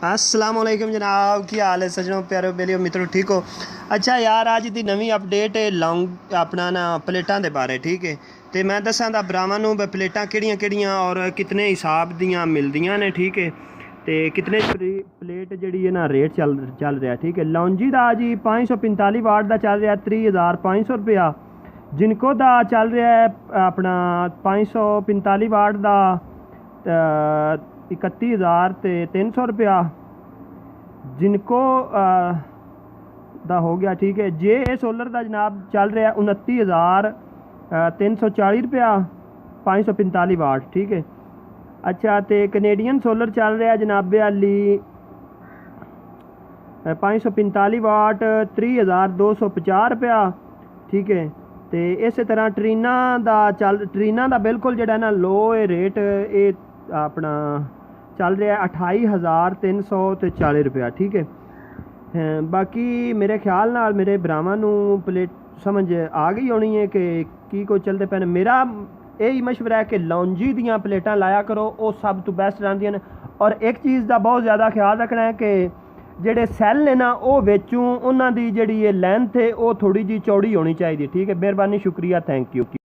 अस्सलाम वालेकुम जनाब, की हाल है सजनों, प्यारे बेलियो मित्रों, ठीक हो। अच्छा यार, अज की नवी अपडेट है लौंग अपना ना प्लेटा के बारे, ठीक है। तो मैं दसा दा भरावां नूं प्लेटा किहड़ियां किहड़ियां और कितने हिसाब दियां मिलदियां ने, ठीक है। तो कितने प्लेट जी है ना रेट चल रहा, ठीक है। लौंजी का जी 545 वाट का चल रहा 30,500 रुपया। जिनको का चल रहा है अपना 545 वाट का 31,300 रुपया। जिनको दा हो गया, ठीक है। जे सोलर का जनाब चल रहा है 29,340 रुपया 545 वाट, ठीक है। अच्छा, तो कनेडियन सोलर चल रहा है जनाबे अली 545 वाट 30,250 रुपया, ठीक है। तो इस तरह ट्रीना का बिल्कुल जो ना लो रेट ये अपना चल रहा है 28,340 रुपया, ठीक है। बाकी मेरे ख्याल नाल मेरे भरावां नूं प्लेट समझ आ गई होनी है कि की कोई चलते पे। मेरा यही मशवरा है कि लौंजी दियाँ प्लेटां लाया करो, वो सब तो बेस्ट रहिंदियां ने। और एक चीज़ का बहुत ज़्यादा ख्याल रखना है कि जेडे सैल ने ना वो विचों उन्हां दी जेड़ी लेंथ है वो थोड़ी जी चौड़ी होनी चाहिए, ठीक है। मेहरबानी, शुक्रिया, थैंक यू।